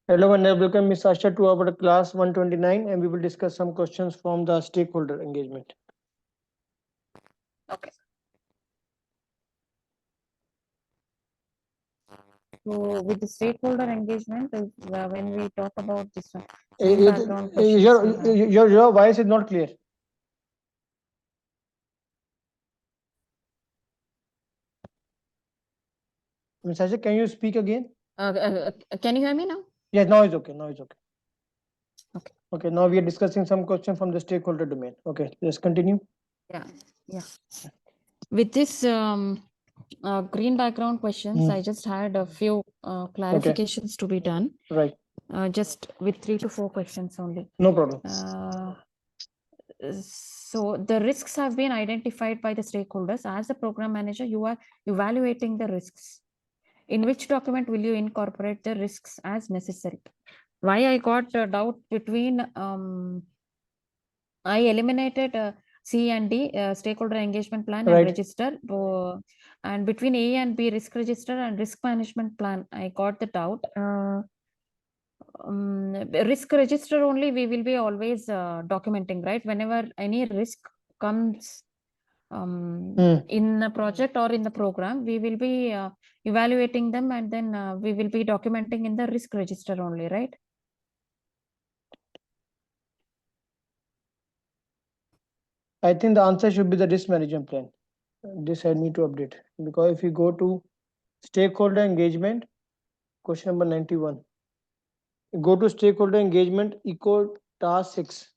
Hello and welcome Ms. Asha to our class 129 and we will discuss some questions from the stakeholder engagement. Okay. So with the stakeholder engagement, when we talk about this one, background questions. Your voice is not clear. Ms. Asha, can you speak again? Can you hear me now? Yes, now it's okay. Now it's okay. Okay. Okay, now we are discussing some questions from the stakeholder domain. Okay, let's continue. Yeah. With this green background questions, I just had a few clarifications to be done. Right. Just with 3 to 4 questions only. No problem. So the risks have been identified by the stakeholders. As a program manager, you are evaluating the risks. In which document will you incorporate the risks as necessary? Why I got a doubt between I eliminated C and D, stakeholder engagement plan and register, and between A and B, risk register and risk management plan, I got the doubt. Risk register only we will be always documenting, right? Whenever any risk comes in the project or in the program, we will be evaluating them and then we will be documenting in the risk register only, right? I think the answer should be the risk management plan. This I need to update because if you go to stakeholder engagement, question number 91, go to stakeholder engagement, equal task 6.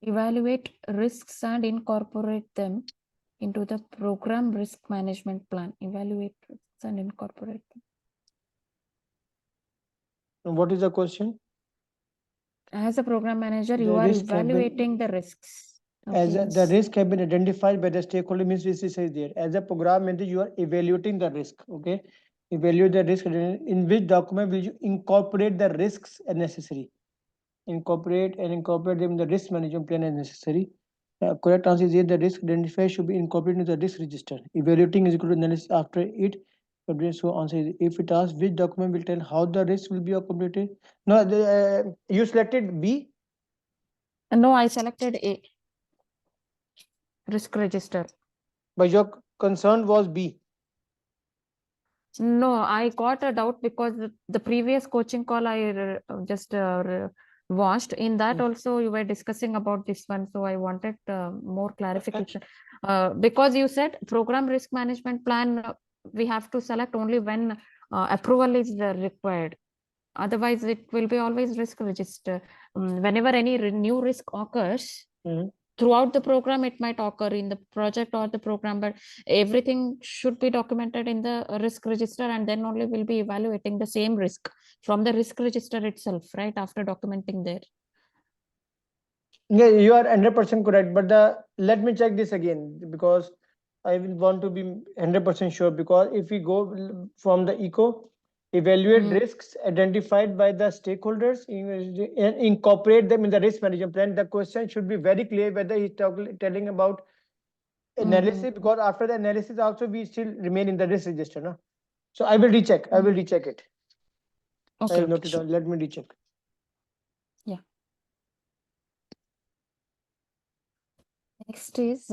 Evaluate risks and incorporate them into the program risk management plan. Evaluate risks and incorporate them. And what is the question? As a program manager, you are evaluating the risks. The risk have been identified by the stakeholder, means this is there. As a program manager, you are evaluating the risk. Okay, evaluate the risk. In which document will you incorporate the risks as necessary? Incorporate them in the risk management plan as necessary. Correct answer is here. The risk identified should be incorporated into the risk register. Evaluating is equal to analysis after it. So answer is, if it asks which document will tell how the risk will be accommodated. No, you selected B. No, I selected A. Risk register. But your concern was B. No, I got a doubt because the previous coaching call I just watched. In that also you were discussing about this one, so I wanted more clarification. Because you said program risk management plan, we have to select only when approval is required. Otherwise, it will be always risk register. Whenever any new risk occurs, throughout the program, it might occur in the project or the program, but everything should be documented in the risk register, and then only we'll be evaluating the same risk from the risk register itself, right? After documenting there. Yeah, you are 100% correct. But let me check this again because I will want to be 100% sure. Because if we go from the eco, evaluate risks identified by the stakeholders and incorporate them in the risk management plan, the question should be very clear whether he's telling about analysis, because after the analysis also we still remain in the risk register. No? So I will recheck. I will recheck it. Okay. I have noted down. Let me recheck. Yeah. Next is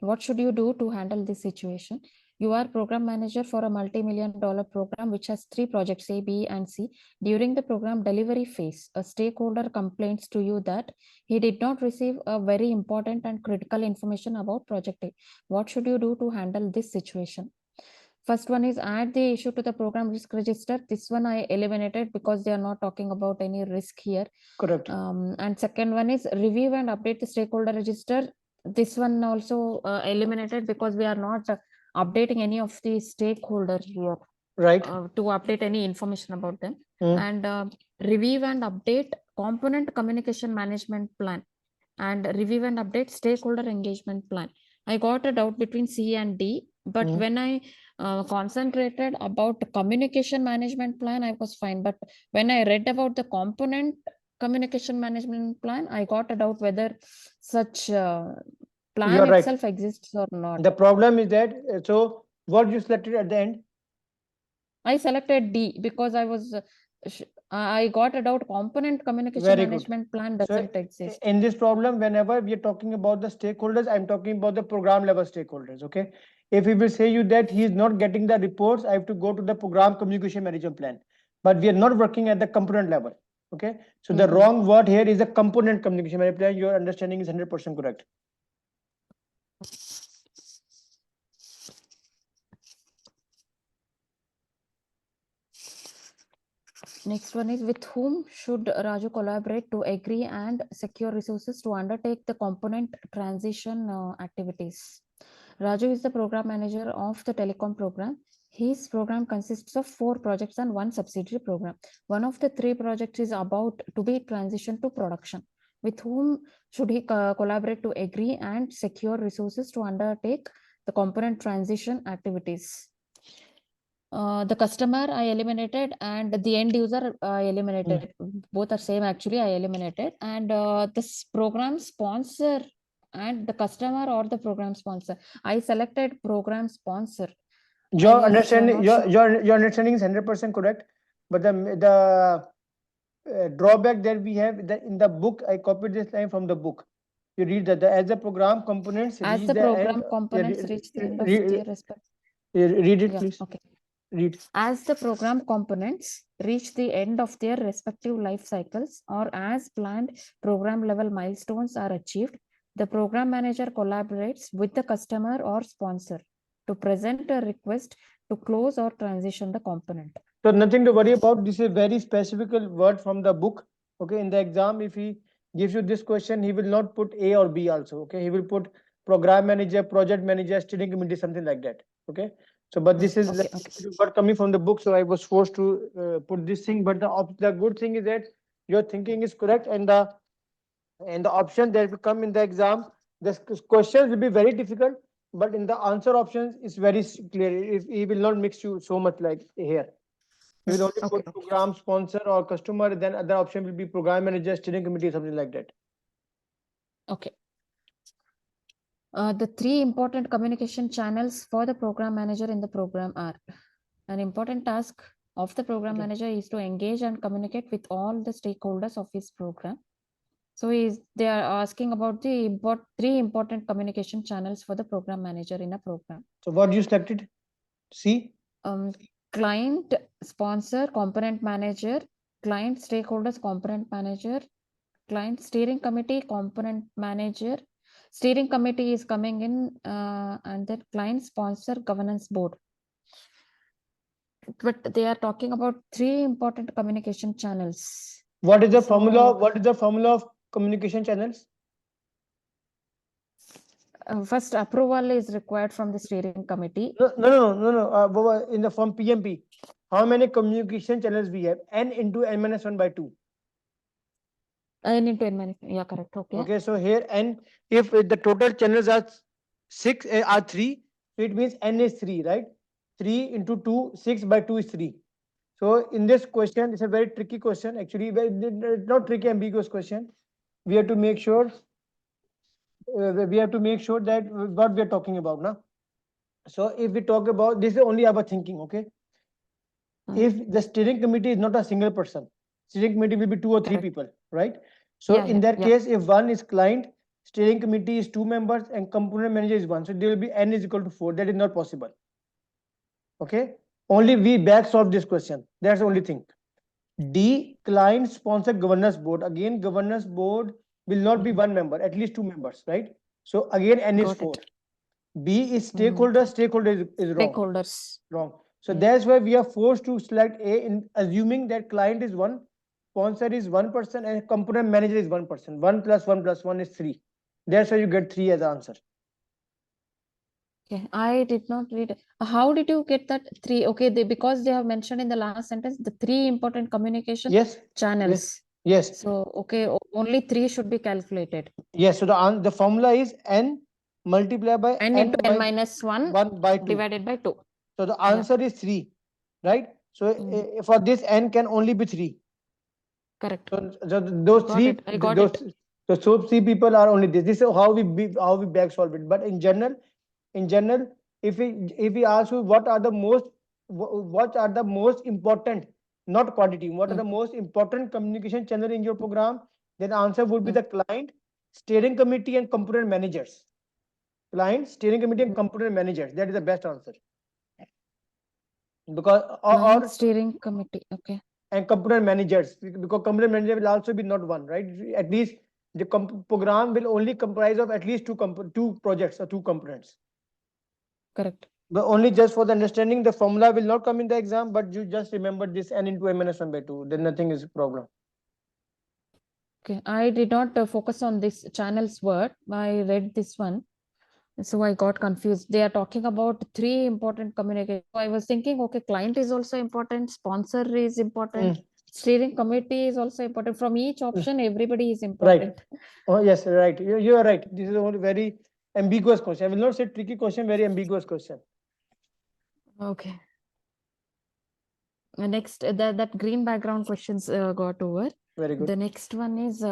what should you do to handle this situation? You are program manager for a multi-million-dollar program which has 3 projects A, B, and C. During the program delivery phase, a stakeholder complains to you that he did not receive a very important and critical information about project A. What should you do to handle this situation? First one is add the issue to the program risk register. This one I eliminated because they are not talking about any risk here. Correct. And second one is review and update the stakeholder register. This one also eliminated because we are not updating any of the stakeholders here. Right. To update any information about them. And review and update component communication management plan and review and update stakeholder engagement plan. I got a doubt between C and D, but when I concentrated about communication management plan, I was fine. But when I read about the component communication management plan, I got a doubt whether such plan itself exists or not. The problem is that What you selected at the end? I selected D because I got a doubt. Component communication Very good. management plan So doesn't exist. in this problem, whenever we are talking about the stakeholders, I'm talking about the program level stakeholders. Okay. If we will say you that he is not getting the reports, I have to go to the program communication management plan. But we are not working at the component level. Okay. So the wrong word here is a component communication management plan. Your understanding is 100% correct. Next one is, with whom should Raju collaborate to agree and secure resources to undertake the component transition activities? Raju is the program manager of the telecom program. His program consists of 4 projects and 1 subsidiary program. One of the 3 projects is about to be transitioned to production. With whom should he collaborate to agree and secure resources to undertake the component transition activities? The customer I eliminated and the end user I eliminated. Both are same actually, I eliminated. And this program sponsor and the customer or the program sponsor. I selected program sponsor. Your understanding, your understanding is 100% correct. But the drawback that we have that in the book, I copied this line from the book. You read that as the program components as reach the program end, components reach the end of their respect. read it, Yeah, please. okay. Read. As the program components reach the end of their respective life cycles or as planned program level milestones are achieved, the program manager collaborates with the customer or sponsor to present a request to close or transition the component. So nothing to worry about. This is a very specific word from the book. Okay, in the exam, if he gives you this question, he will not put A or B also. Okay, he will put program manager, project manager, steering committee, something like that. Okay, so but this is what coming from the book, so I was forced to put this thing. But the good thing is that your thinking is correct, and the option that will come in the exam, the questions will be very difficult, but in the answer options is very clear. If he will not mix you so much like here. You will only put program sponsor or customer, then other option will be program manager, steering committee, something like that. Okay. The 3 important communication channels for the program manager in the program are: an important task of the program manager is to engage and communicate with all the stakeholders of his program. So they are asking about the 3 important communication channels for the program manager in a program. So what you selected? C? Client, sponsor, component manager, client stakeholders, component manager, client steering committee, component manager. Steering committee is coming in, and then client sponsor governance board. But they are talking about 3 important communication channels. What is the formula? What is the formula of communication channels? First, approval is required from the steering committee. No. In the form PMP, how many communication channels we have? N into n minus 1 by 2. N into n minus, yeah, correct. Okay. Okay, so here n, if the total channels are 6 are 3, so it means n is 3, right? 3 into 2, 6 by 2 is 3. So in this question, it's a very tricky question. Actually, not tricky, ambiguous question. We have to make sure. That what we are talking about now. So if we talk about this, is only our thinking. Okay. If the steering committee is not a single person, steering committee will be 2 or 3 people, right? So in that case, if one is client, steering committee is 2 members and component manager is 1. So there will be n is equal to 4. That is not possible. Okay. Only we back solve this question. That's the only thing. D, client sponsor governance board. Again, governance board will not be 1 member, at least 2 members, right? So again, n is 4. B is stakeholder. Stakeholder is wrong. Stakeholders. Wrong. So that's why we are forced to select A in assuming that client is 1, sponsor is 1 person, and component manager is 1 person. 1 plus 1 plus 1 is 3. That's why you get 3 as the answer. Okay, I did not read. How did you get that 3? Okay, because they have mentioned in the last sentence the 3 important communication channels. Yes. So okay, only 3 should be calculated. Yes. So the formula is n multiplied by n into n minus 1 by 2 divided by 2. So the answer is 3, right? So for this n can only be 3. Correct. So those three, so 3 people are only this. This is how we back solve it. But in general, if we ask you what are the most important, not quantity, what are the most important communication channel in your program, then the answer would be the client, steering committee, and component managers. Client, steering committee, and component managers. That is the best answer. Because Client steering committee. Okay. And component managers, because component manager will also be not one, right? At least the program will only comprise of at least two projects or two components. Correct. But only just for the understanding, the formula will not come in the exam, but you just remember this n into m minus 1 by 2. Then nothing is a problem. Okay, I did not focus on this channel's word. I read this one, so I got confused. They are talking about three important communication. I was thinking, okay, client is also important, sponsor is important, steering committee is also important. From each option, everybody is important. Right. Oh yes, right. You are right. This is a very ambiguous question. I will not say tricky question, very ambiguous question. Okay. Next, that green background questions got over. Very good. The next one is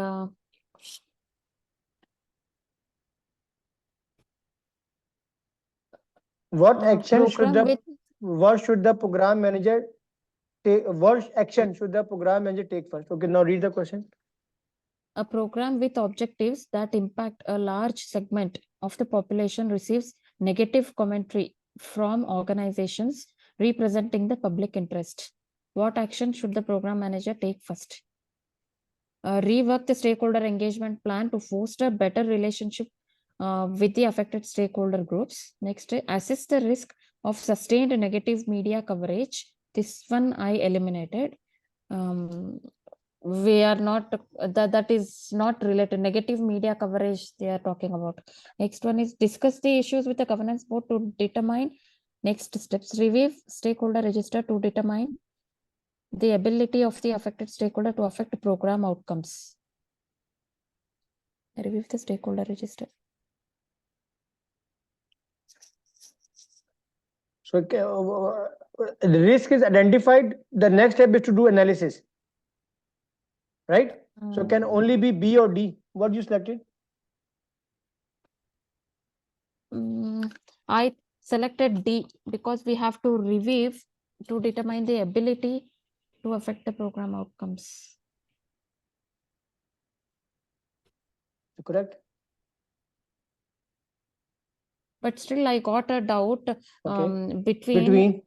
what action should the program manager take? What action should the program manager take first? Okay, now read the question. A program with objectives that impact a large segment of the population receives negative commentary from organizations representing the public interest. What action should the program manager take first? Rework the stakeholder engagement plan to foster better relationship with the affected stakeholder groups. Next, assess the risk of sustained negative media coverage. This one I eliminated. We are not, that is not related. Negative media coverage they are talking about. Next one is discuss the issues with the governance board to determine next steps. Review stakeholder register to determine the ability of the affected stakeholder to affect program outcomes. Review the stakeholder register. So the risk is identified. The next step is to do analysis, right? So can only be B or D. What you selected? I selected D because we have to review to determine the ability to affect the program outcomes. Correct. But still, I got a doubt between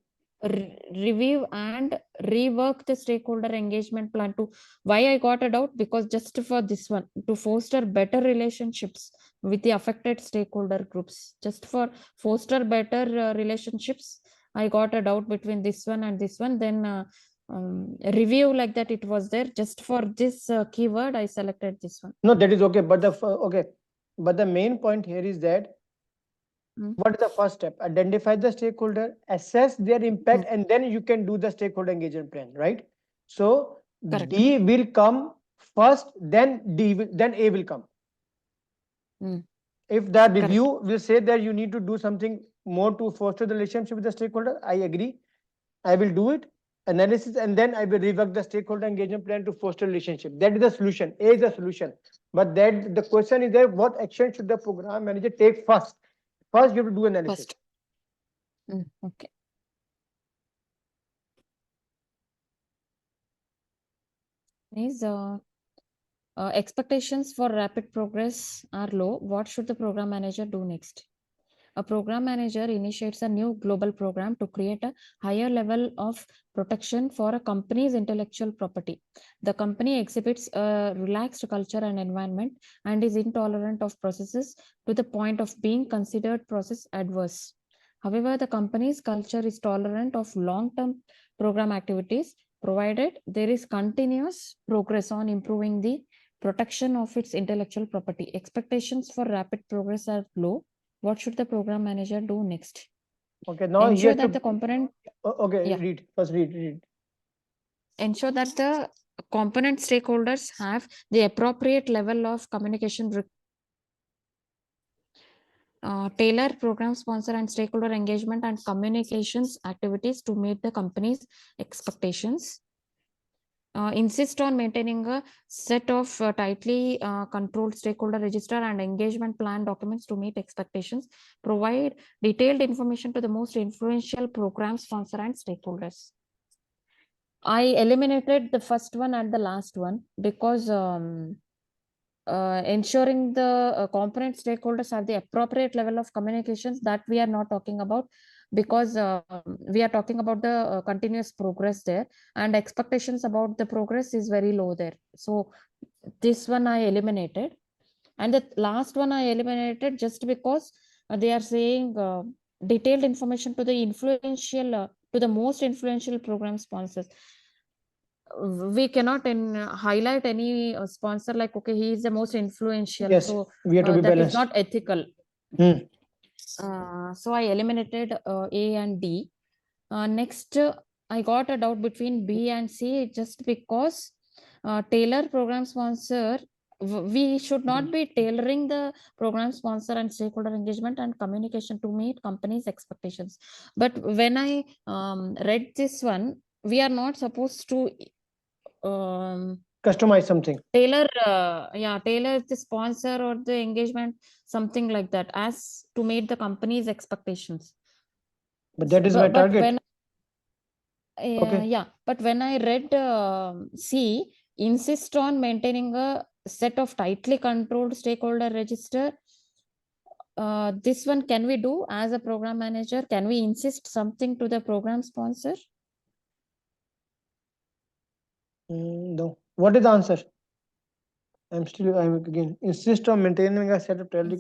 review and rework the stakeholder engagement plan. To why I got a doubt, because just for this one, to foster better relationships with the affected stakeholder groups, just for foster better relationships, I got a doubt between this one and this one. Then review, like that, it was there. Just for this keyword, I selected this one. No, that is okay. But the main point here is that what is the first step? Identify the stakeholder, assess their impact, and then you can do the stakeholder engagement plan, right? So correct. D will come first, then A will come. If the review will say that you need to do something more to foster the relationship with the stakeholder, I agree. I will do it, analysis, and then I will rework the stakeholder engagement plan to foster relationship. That is the solution. A is the solution. But that the question is that what action should the program manager take first? First, you have to do analysis. Okay. Is expectations for rapid progress are low. What should the program manager do next? A program manager initiates a new global program to create a higher level of protection for a company's intellectual property. The company exhibits a relaxed culture and environment and is intolerant of processes to the point of being considered process adverse. However, the company's culture is tolerant of long-term program activities, provided there is continuous progress on improving the protection of its intellectual property. Expectations for rapid progress are low. What should the program manager do next? Okay, now ensure that the component. Okay, yeah. Read. Ensure that the component stakeholders have the appropriate level of communication. Tailor program sponsor and stakeholder engagement and communications activities to meet the company's expectations. insist on maintaining a set of tightly controlled stakeholder register and engagement plan documents to meet expectations, provide detailed information to the most influential program sponsor and stakeholders. I eliminated the first one and the last one because ensuring the component stakeholders have the appropriate level of communications, that we are not talking about, because we are talking about the continuous progress there, and expectations about the progress is very low there. So this one I eliminated, and the last one I eliminated just because they are saying detailed information to the influential to the most influential program sponsors. We cannot highlight any sponsor like, okay, he is the most influential. Yes, so we have to be that balanced. is not ethical. So I eliminated A and D. Next, I got a doubt between B and C, just because tailor program sponsor, we should not be tailoring the program sponsor and stakeholder engagement and communication to meet companies' expectations. But when I read this one, we are not supposed to customize something, tailor the sponsor or the engagement, something like that, as to meet the company's expectations. but that is my target. When Okay. yeah, but when I read C, insist on maintaining a set of tightly controlled stakeholder register, this one, can we do as a program manager? Can we insist something to the program sponsor? No. What is the answer? I'm again insist on maintaining a set of tightly.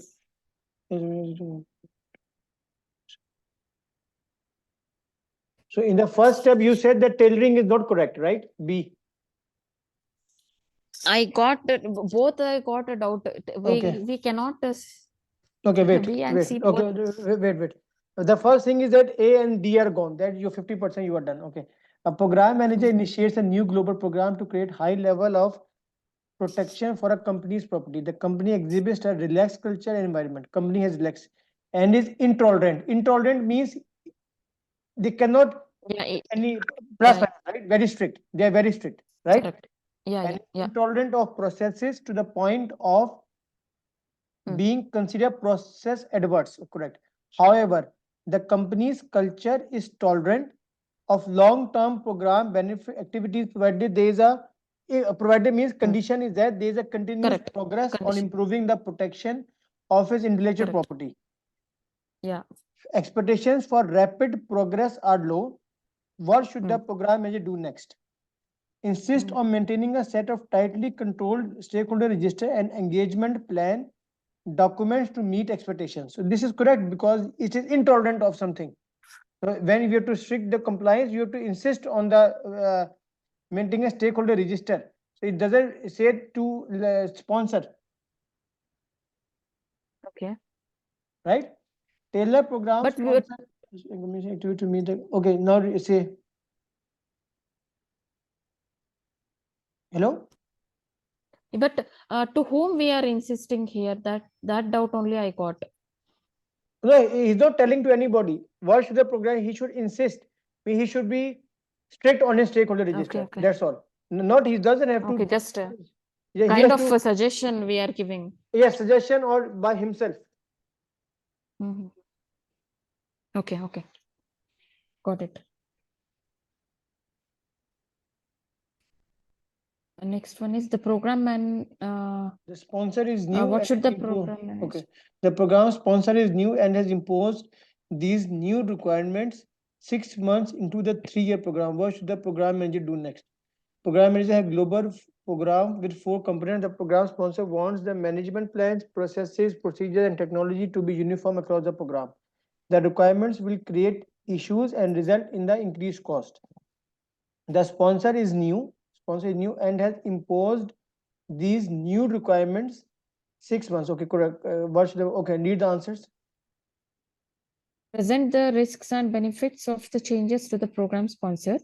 So in the first step, you said that tailoring is not correct, right? B. I got both. I got a doubt. We cannot. Okay, wait. B and Wait. C Okay, both. wait. The first thing is that A and D are gone. That you 50% you are done. Okay. A program manager initiates a new global program to create high level of protection for a company's property. The company exhibits a relaxed culture and environment. Company has relaxed and is intolerant. Intolerant means they cannot any plus, right? Very strict. They are very strict, right? Correct. Yeah. Intolerant of processes to the point of being considered process adverse. Correct. However, the company's culture is tolerant of long-term program benefit activities, provided there is a provided means condition is that there is a continuous progress on improving the protection of his intellectual property. Yeah. Expectations for rapid progress are low. What should the program manager do next? Insist on maintaining a set of tightly controlled stakeholder register and engagement plan documents to meet expectations. So this is correct because it is intolerant of something. So when you have to strict the compliance, you have to insist on the maintaining a stakeholder register. So it doesn't say to sponsor. Okay. Right? Tailor program but sponsor activity to meet the. Okay, now you say. Hello? But to whom we are insisting here? That doubt only I got. No, he's not telling to anybody. What should the program? He should insist. He should be strict on his stakeholder register. Okay. That's all. Not he doesn't have to. Okay, just Yeah, kind of a suggestion we are giving. Yes, suggestion or by himself. Okay. Got it. Next one is the program the sponsor is new. What should the program manage? Okay. The program sponsor is new and has imposed these new requirements 6 months into the 3-year program. What should the program manager do next? Program manager has global program with 4 components. The program sponsor wants the management plans, processes, procedures, and technology to be uniform across the program. The requirements will create issues and result in the increased cost. The sponsor is new and has imposed these new requirements 6 months. Okay, correct. What should okay, need the answers. Present the risks and benefits of the changes to the program sponsor.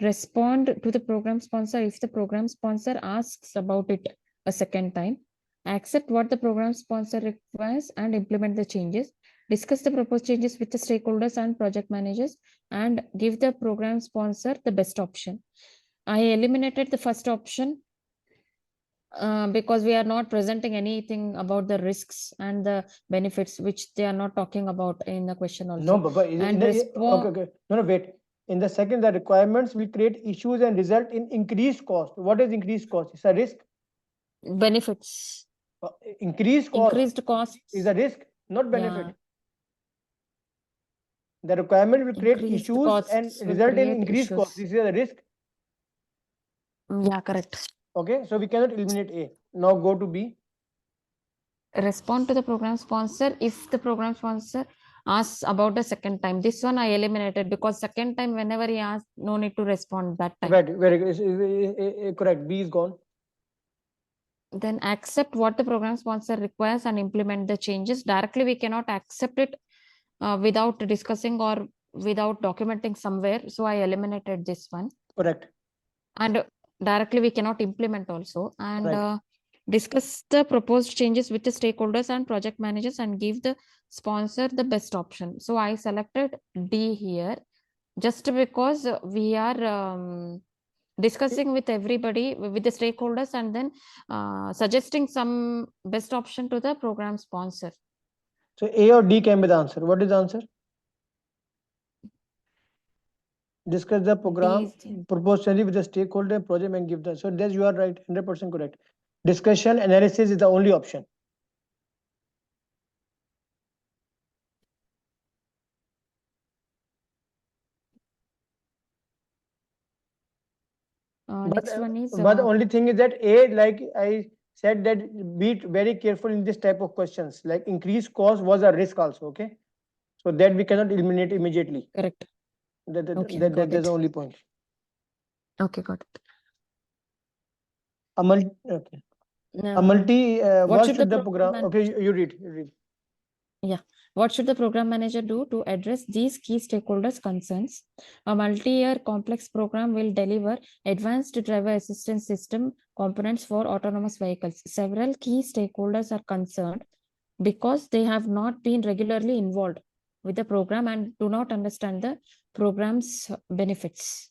Respond to the program sponsor if the program sponsor asks about it a second time. Accept what the program sponsor requires and implement the changes. Discuss the proposed changes with the stakeholders and project managers and give the program sponsor the best option. I eliminated the first option because we are not presenting anything about the risks and the benefits, which they are not talking about in the question also. No, but And okay, okay. No, wait. In the second, the requirements will create issues and result in increased cost. What is increased cost? It's a risk. benefits. Increased cost Increased costs is a risk, not benefit. Yeah. The requirement will create Increased issues costs and will result in create increased cost. issues. This is a risk. Yeah, correct. Okay, so we cannot eliminate A. Now go to B. Respond to the program sponsor if the program sponsor asks about the second time. This one I eliminated because second time whenever he asks, no need to respond that time. Right, very good. Correct. B is gone. Then accept what the program sponsor requires and implement the changes. Directly we cannot accept it without discussing or without documenting somewhere. So I eliminated this one. Correct. And directly we cannot implement also. And Right. Discuss the proposed changes with the stakeholders and project managers and give the sponsor the best option. So I selected D here just because we are discussing with everybody, with the stakeholders, and then suggesting some best option to the program sponsor. So A or D can be the answer. What is the answer? Discuss the program proposed change with the stakeholder and project and give the. So that's you are right, 100% correct. Discussion analysis is the only option. Next one is but the only thing is that A, like I said, that be very careful in this type of questions. Like increased cost was a risk also. Okay, so that we cannot eliminate immediately. correct. That's the only point. Okay, got it. Okay. What should the program? Okay, you read. Yeah. What should the program manager do to address these key stakeholders' concerns? A multi-year complex program will deliver advanced driver assistance system components for autonomous vehicles. Several key stakeholders are concerned because they have not been regularly involved with the program and do not understand the program's benefits.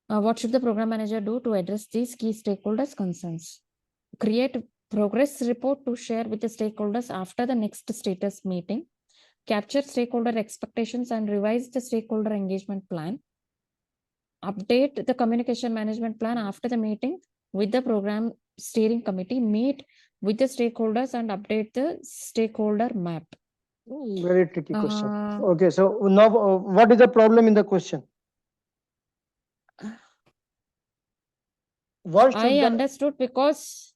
What should the program manager do to address these key stakeholders' concerns? Create progress report to share with the stakeholders after the next status meeting. Capture stakeholder expectations and revise the stakeholder engagement plan. Update the communication management plan after the meeting with the program steering committee. Meet with the stakeholders and update the stakeholder map. Very tricky question. Okay, so now what is the problem in the question? I understood because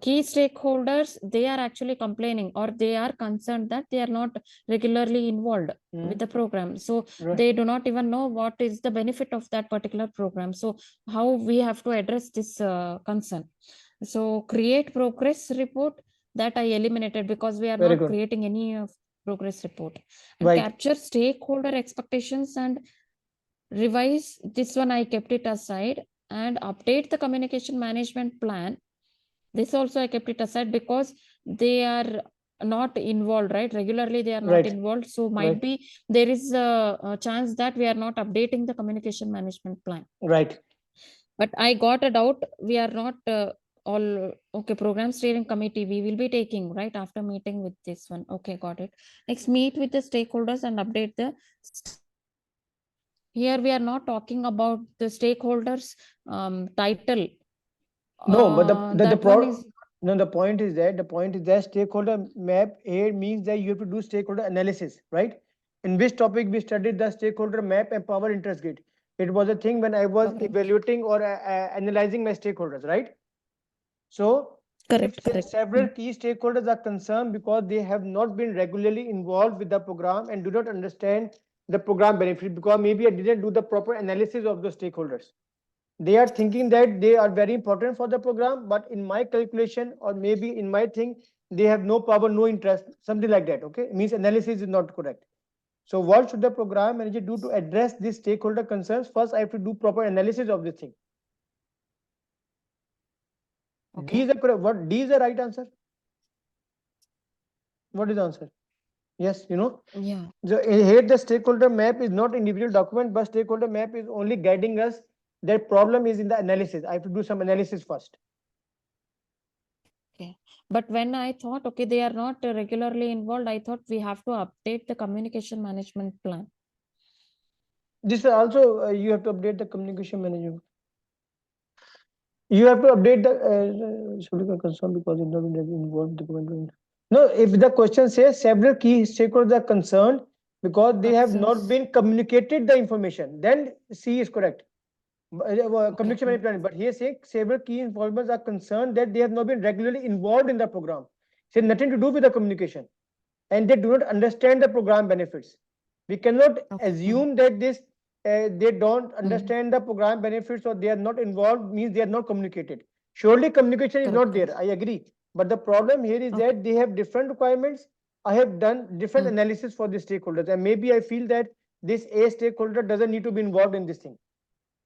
key stakeholders, they are actually complaining or they are concerned that they are not regularly involved with the program. So they do not even know what is the benefit of that particular program. So how we have to address this concern. So create progress report, that I eliminated because we are not creating any progress report. And capture stakeholder expectations and revise, this one I kept it aside. And update the communication management plan, this also I kept it aside because they are not involved, right? Regularly they are not involved, so might be there is a chance that we are not updating the communication management plan. But I got a doubt, we are not all okay. Program steering committee we will be taking right after meeting with this one. Okay, got it. Next, meet with the stakeholders and update the. Here we are not talking about the stakeholders title. No, but the point is that stakeholder map here means that you have to do stakeholder analysis, right? In which topic we studied the stakeholder map and power interest grid. It was a thing when I was evaluating or analyzing my stakeholders, right? So correct. Several key stakeholders are concerned because they have not been regularly involved with the program and do not understand the program benefit, because maybe I didn't do the proper analysis of the stakeholders. They are thinking that they are very important for the program, but in my calculation or maybe in my thing, they have no power, no interest, something like that. Okay, it means analysis is not correct. So what should the program manager do to address these stakeholder concerns? First, I have to do proper analysis of this thing. Okay. D is the correct. What D is the right answer? What is the answer? Yes, you know. Yeah. So here the stakeholder map is not individual document, but stakeholder map is only guiding us Their problem is in the analysis. I have to do some analysis first. Okay. But when I thought, okay, they are not regularly involved, I thought we have to update the communication management plan. This also you have to update the communication management. You have to update the schedule concern because it doesn't involve the. No, if the question says several key stakeholders are concerned because they have not been communicated the information, then C is correct. Communication management plan. But here saying several key involvements are concerned that they have not been regularly involved in the program. It has nothing to do with the communication, and they do not understand the program benefits. We cannot assume that this they don't understand the program benefits or they are not involved means they are not communicated. Surely communication is not there. I agree. But the problem here is that they have different requirements. I have done different analysis for the stakeholders, and maybe I feel that this A stakeholder doesn't need to be involved in this thing.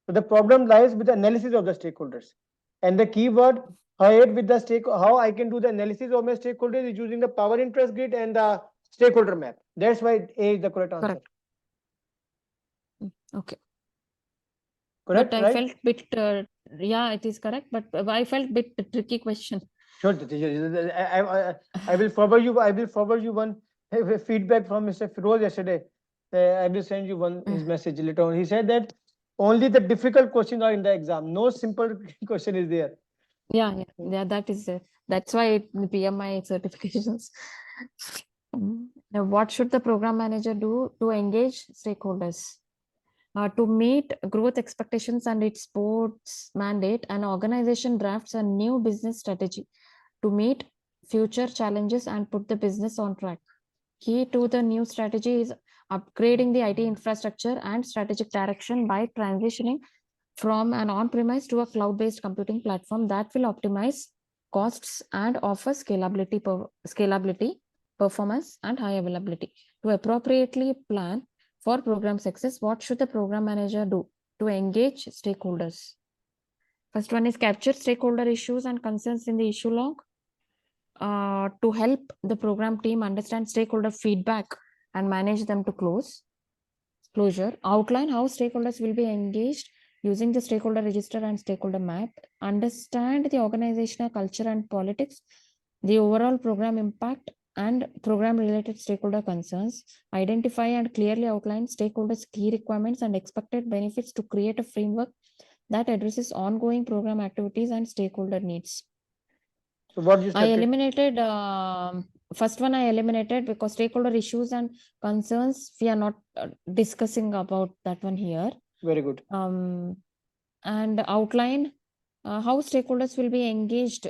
So the problem lies with the analysis of the stakeholders. And the keyword here with the how I can do the analysis of my stakeholders is using the power interest grid and the stakeholder map. That's why A is the correct answer. Okay. Correct, but I right? felt bit, yeah, it is correct, but I felt bit tricky question. Sure, I will forward you. I will forward you one feedback from Mr. Firoz yesterday. I will send you one his message later on. He said that only the difficult questions are in the exam. No simple question is there. Yeah, that is that's why the PMI certifications. Now, what should the program manager do to engage stakeholders? To meet growth expectations and its board's mandate, an organization drafts a new business strategy to meet future challenges and put the business on track. Key to the new strategy is upgrading the IT infrastructure and strategic direction by transitioning from an on-premise to a cloud-based computing platform that will optimize costs and offer scalability, performance, and high availability. To appropriately plan for program success, what should the program manager do to engage stakeholders? First one is capture stakeholder issues and concerns in the issue log. To help the program team understand stakeholder feedback and manage them to closure. Outline how stakeholders will be engaged using the stakeholder register and stakeholder map. Understand the organizational culture and politics, the overall program impact and program related stakeholder concerns. Identify and clearly outline stakeholders' key requirements and expected benefits to create a framework that addresses ongoing program activities and stakeholder needs. So what you I eliminated first one. I eliminated because stakeholder issues and concerns we are not discussing about that one here. Very good. And outline how stakeholders will be engaged.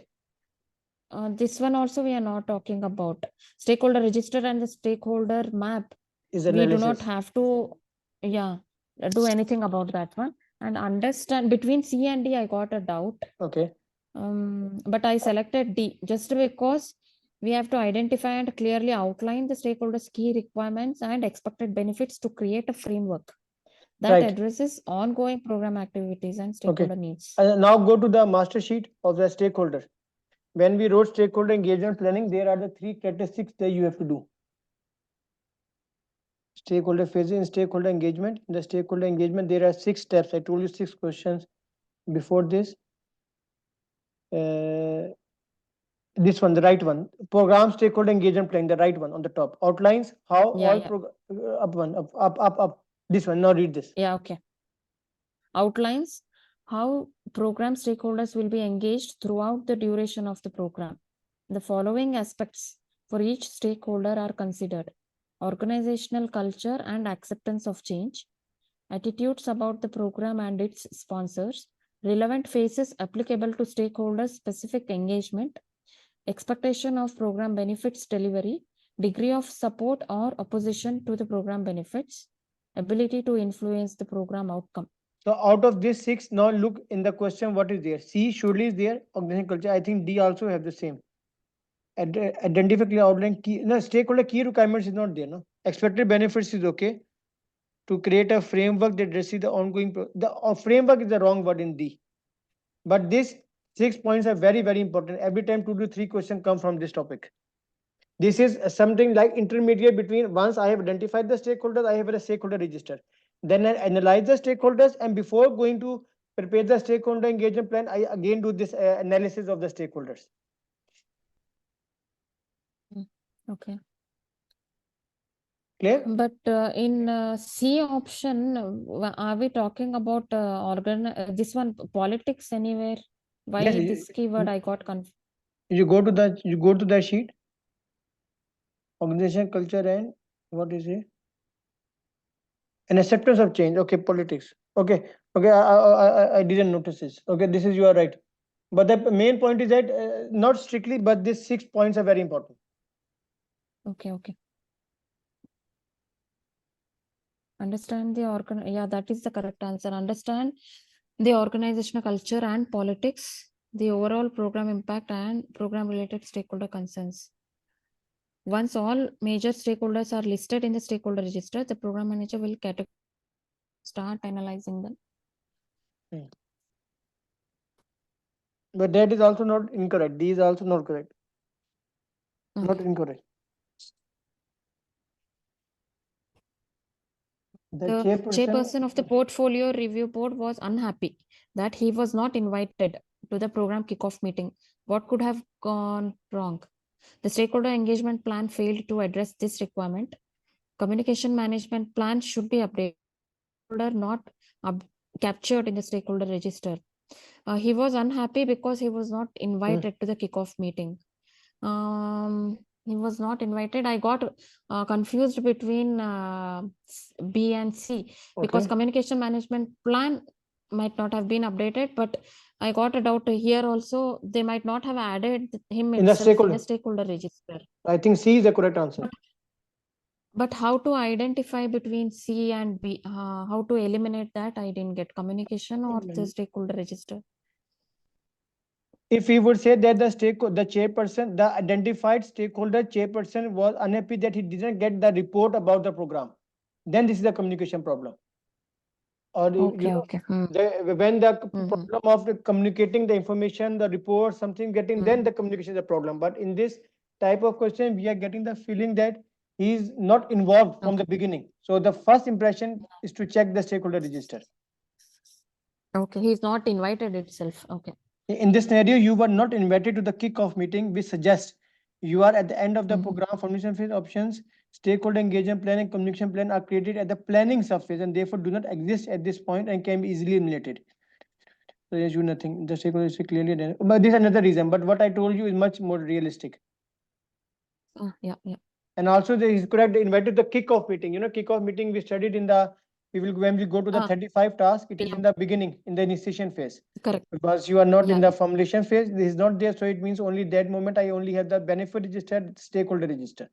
This one also we are not talking about. Stakeholder register and the stakeholder map. We do not have to, do anything about that one. And understand between C and D, I got a doubt. Okay. But I selected D just because we have to identify and clearly outline the stakeholders' key requirements and expected benefits to create a framework that addresses ongoing program activities and stakeholder needs. Now go to the master sheet of the stakeholder. When we wrote stakeholder engagement planning, there are the 3 characteristics that you have to do. Stakeholder phase in stakeholder engagement. In the stakeholder engagement, there are 6 steps. I told you 6 questions before this. This one, the right one. Program stakeholder engagement planning, the right one on the top. Outlines how up. This one. Now read this. Yeah, okay. Outlines how program stakeholders will be engaged throughout the duration of the program. The following aspects for each stakeholder are considered: organizational culture and acceptance of change, attitudes about the program and its sponsors, relevant phases applicable to stakeholders' specific engagement, expectation of program benefits delivery, degree of support or opposition to the program benefits, ability to influence the program outcome. So out of these 6, now look in the question what is there. C surely is there, organizational culture. I think D also have the same. Identify outline key. No, stakeholder key requirements is not there. No, expected benefits is okay. To create a framework that addresses the ongoing. The framework is the wrong word in D. But these 6 points are very, very important. Every time 2 to 3 questions come from this topic. This is something like intermediate between once I have identified the stakeholders, I have a stakeholder register. Then I analyze the stakeholders, and before going to prepare the stakeholder engagement plan. I again do this analysis of the stakeholders. Okay. Clear? But in C option, are we talking about this one politics anywhere? Why Yes, this keyword I got confused? you go to the sheet, organization culture, and what is it? An acceptance of change. Okay, politics. Okay, I didn't notice this. Okay, this is, you are right. But the main point is that not strictly, but these 6 points are very important. Okay. Understand the yeah, that is the correct answer. Understand the organizational culture and politics, the overall program impact and program related stakeholder concerns. Once all major stakeholders are listed in the stakeholder register, the program manager will start analyzing them. But that is also not incorrect. These are also not correct. Okay. Not incorrect. The chairperson of the portfolio review board was unhappy that he was not invited to the program kickoff meeting. What could have gone wrong? The stakeholder engagement plan failed to address this requirement. Communication management plan should be updated, not captured in the stakeholder register. He was unhappy because he was not invited to the kickoff meeting. He was not invited. I got confused between B and C because communication management plan might not have been updated, but I got a doubt here also. They might not have added him in the itself in stakeholder. the stakeholder register. I think C is the correct answer. But how to identify between C and B? How to eliminate that? I didn't get communication or the stakeholder register. If we would say that the chairperson, the identified stakeholder chairperson was unhappy that he didn't get the report about the program, then this is the communication problem. Or when the problem of communicating the information, the report, something getting, then the communication is a problem. But in this type of question, we are getting the feeling that he is not involved from the beginning. So the first impression is to check the stakeholder register. Okay, he's not invited itself. Okay. In this scenario, you were not invited to the kickoff meeting, which suggests you are at the end of the program formulation phase. Options, stakeholder engagement plan and communication plan are created at the planning surface and therefore do not exist at this point and can be easily eliminated. So yes, you nothing. The stakeholder is clearly identified. But this is another reason. But what I told you is much more realistic. Yeah. And also, there is correct. Invited the kickoff meeting. Kickoff meeting we studied in the. When we go to the 35 task, it is in the beginning, in the initiation phase. Correct. Because you are not in the formulation phase, this is not there. So it means only that moment I only have the benefit register, stakeholder register.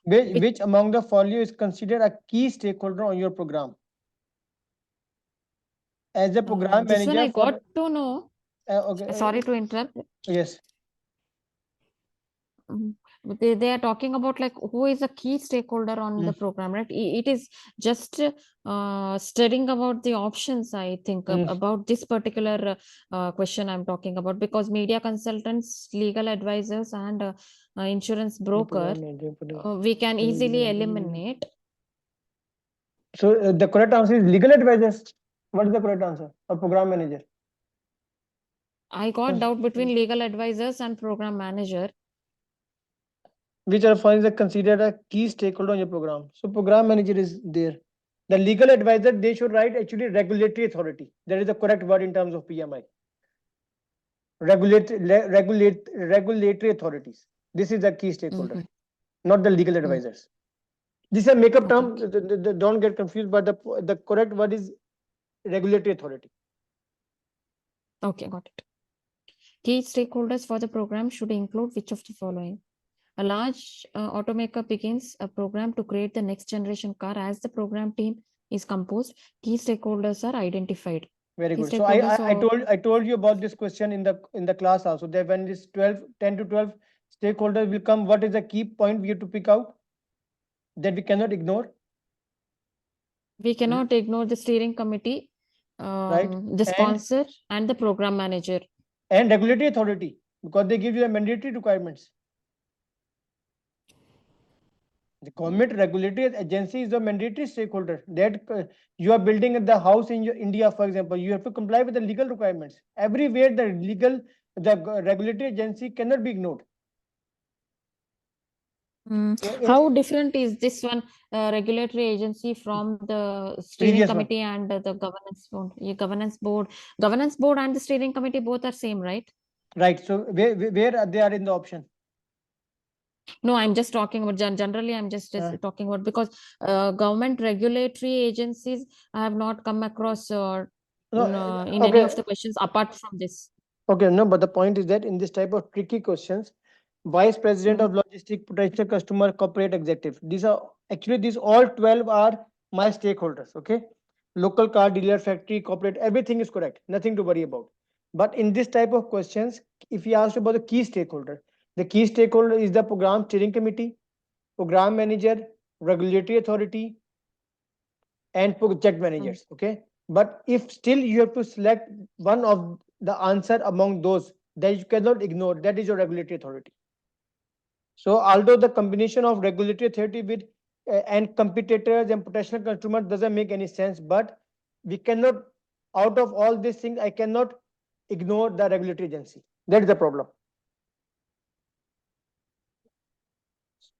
Which among the following is considered a key stakeholder on your program? As a program manager. This one I got to know. Okay. Sorry to interrupt. Yes. They are talking about like who is a key stakeholder on the program, right? It is just studying about the options, I think, about this particular question I'm talking about, because media consultants, legal advisors, and insurance broker, we can easily eliminate. So the correct answer is legal advisors. What is the correct answer? Or program manager? I got doubt between legal advisors and program manager. Which are considered a key stakeholder on your program. So program manager is there. The legal advisor, they should write actually regulatory authority. That is the correct word in terms of PMI. Regulatory authorities. This is the key stakeholder, not the legal advisors. This is a makeup term. Don't get confused, but the correct word is regulatory authority. Okay, got it. Key stakeholders for the program should include which of the following? A large automaker begins a program to create the next generation car. As the program team is composed, key stakeholders are identified. Very good. So I told you about this question in the class also, that when this 10 to 12 stakeholders will come, what is the key point we have to pick out that we cannot ignore? We cannot ignore the steering committee, right? The sponsor and the program manager. And regulatory authority, because they give you the mandatory requirements. The government regulatory agency is a mandatory stakeholder. That you are building the house in India, for example, you have to comply with the legal requirements. Everywhere the regulatory agency cannot be ignored. How different is this one regulatory agency from the steering committee and the governance board? Governance board and the steering committee both are same, right? Right. So where are they in the option? No, I'm just talking about generally. I'm just talking about because government regulatory agencies I have not come across in any of the questions apart from this. Okay, no, but the point is that in this type of tricky questions, vice president of logistic, potential customer, corporate executive, these all 12 are my stakeholders. Okay, local car dealer, factory, corporate, everything is correct, nothing to worry about. But in this type of questions, if you ask about the key stakeholder, the key stakeholder is the program steering committee, program manager, regulatory authority, and project managers. Okay, but if still you have to select one of the answer among those that you cannot ignore, that is your regulatory authority. So although the combination of regulatory authority with and competitors and potential consumers doesn't make any sense, but we cannot, out of all these things, I cannot ignore the regulatory agency. That is the problem.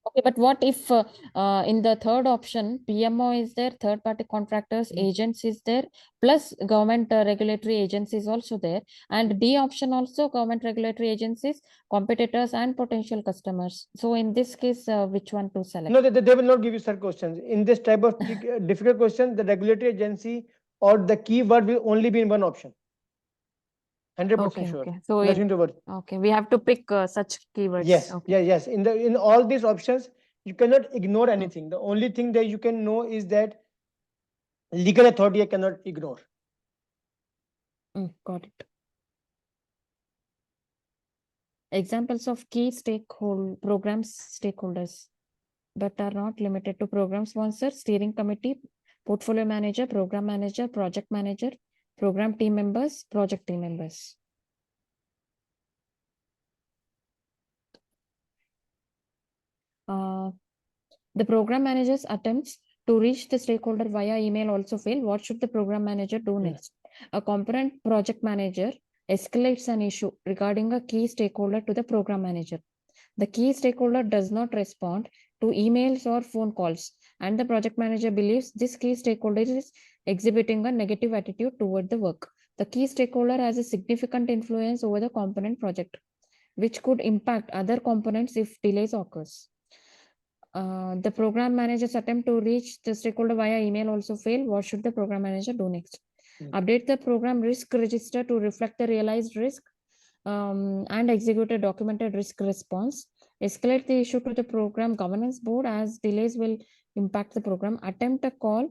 Okay, but what if in the third option, PMO is there, third party contractors, agents is there, plus government regulatory agencies also there, and D option also government regulatory agencies, competitors and potential customers. So in this case, which one to select? No, they will not give you such questions. In this type of difficult question, the regulatory agency or the keyword will only be in one option. 100% sure. Okay. So nothing to worry. Okay, we have to pick such keywords. Yes. Okay. Yes. In all these options, you cannot ignore anything. The only thing that you can know is that legal authority I cannot ignore. Got it. Examples of key programs stakeholders, but are not limited to program sponsor, steering committee, portfolio manager, program manager, project manager, program team members, project team members. The program manager's attempts to reach the stakeholder via email also fail. What should the program manager do next? A competent project manager escalates an issue regarding a key stakeholder to the program manager. The key stakeholder does not respond to emails or phone calls, and the project manager believes this key stakeholder is exhibiting a negative attitude toward the work. The key stakeholder has a significant influence over the component project, which could impact other components if delays occurs. The program manager's attempt to reach the stakeholder via email also failed. What should the program manager do next? Update the program risk register to reflect the realized risk and execute a documented risk response. Escalate the issue to the program governance board as delays will impact the program. Attempt a call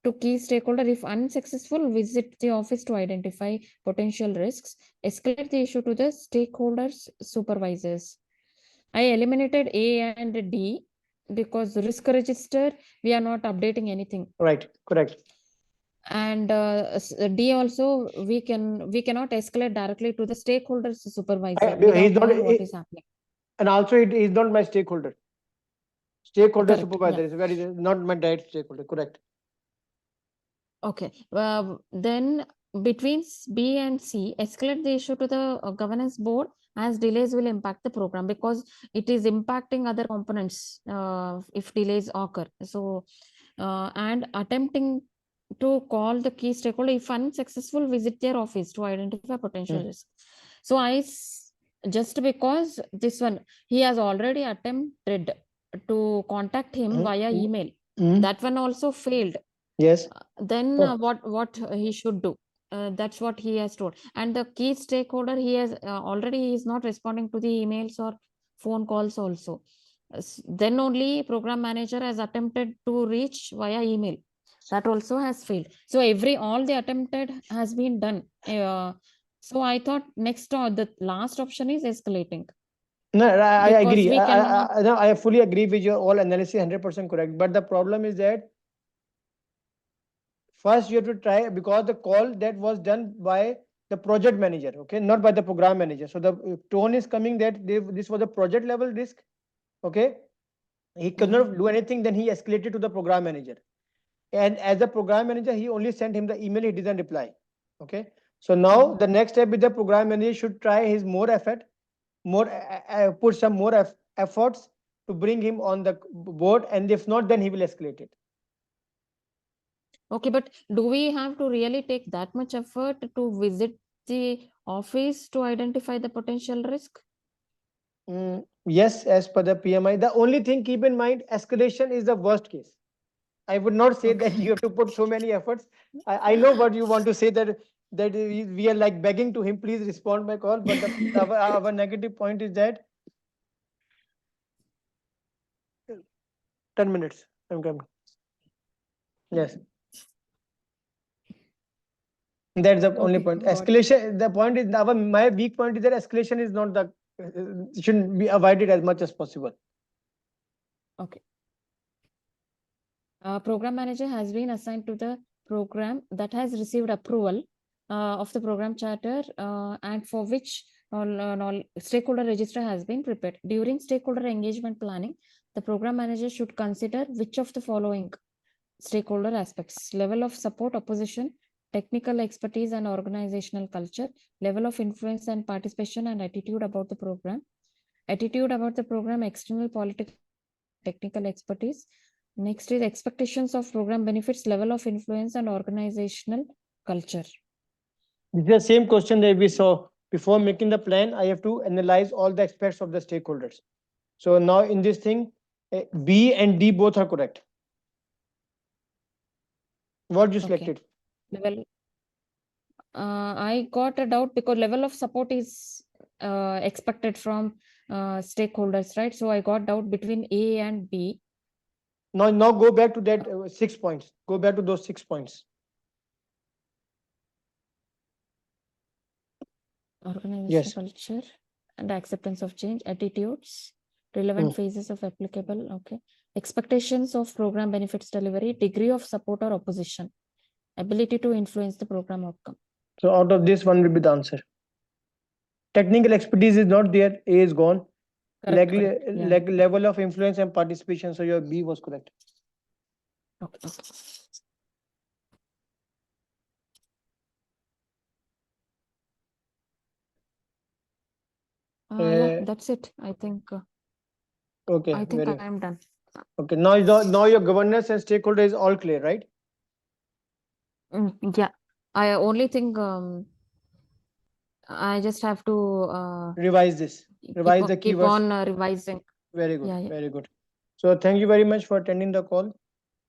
to key stakeholder. If unsuccessful, visit the office to identify potential risks. Escalate the issue to the stakeholders supervisors. I eliminated A and D because risk register, we are not updating anything. Right, correct. And D also, we cannot escalate directly to the stakeholders supervisor. He's not what is happening. And also it is not my stakeholder. Stakeholder correct, supervisor is very not my direct stakeholder, correct. Okay. Then between B and C, escalate the issue to the governance board as delays will impact the program because it is impacting other components if delays occur. So, and attempting to call the key stakeholder, if unsuccessful, visit their office to identify potential risk. So just because this one, he has already attempted to contact him via email. That one also failed. Yes. Then what he should do? That's what he has told. And the key stakeholder, he has already is not responding to the emails or phone calls also. Then only program manager has attempted to reach via email. That also has failed. So all the attempted has been done. So I thought next the last option is escalating. No, I agree. I fully agree with your all analysis, 100% correct. But the problem is that first you have to try, because the call that was done by the project manager, okay, not by the program manager. So the tone is coming that this was a project level risk, okay. He could not do anything, then he escalated to the program manager. And as a program manager, he only sent him the email, he didn't reply. Okay. So now the next step is the program manager should try his more effort, put some more efforts to bring him on the board. And if not, then he will escalate it. Okay, but do we have to really take that much effort to visit the office to identify the potential risk? Yes, as per the PMI. The only thing, keep in mind, escalation is the worst case. I would not say that you have to put so many efforts. I know what you want to say, that we are like begging to him, please respond my call. But our negative point is that 10 minutes. I'm coming. Yes. That's the only point. Escalation. The point is my weak point is that escalation is not the shouldn't be avoided as much as possible. Okay. Program manager has been assigned to the program that has received approval of the program charter and for which all stakeholder register has been prepared. During stakeholder engagement planning, the program manager should consider which of the following stakeholder aspects: level of support, opposition, technical expertise and organizational culture, level of influence and participation, and attitude about the program. Attitude about the program, external political, technical expertise. Next is expectations of program benefits, level of influence and organizational culture. This is the same question that we saw before making the plan. I have to analyze all the aspects of the stakeholders. So now in this thing, B and D both are correct. What you selected? Level. I got a doubt because level of support is expected from stakeholders, right? So I got doubt between A and B. Now go back to that 6 points. Go back to those 6 points. Organizational culture and acceptance of change, attitudes, relevant phases of applicable. Okay. Expectations of program benefits delivery, degree of support or opposition, ability to influence the program outcome. So out of this, one will be the answer. Technical expertise is not there. A is gone. Level of influence and participation. So your B was correct. Okay. Yeah, that's it. I think. Okay. I think I am done. Okay. Now your governance and stakeholder is all clear, right? Yeah. I only think I just have to revise this. Revise the keywords. Keep on revising. Very good. Very good. So thank you very much for attending the call.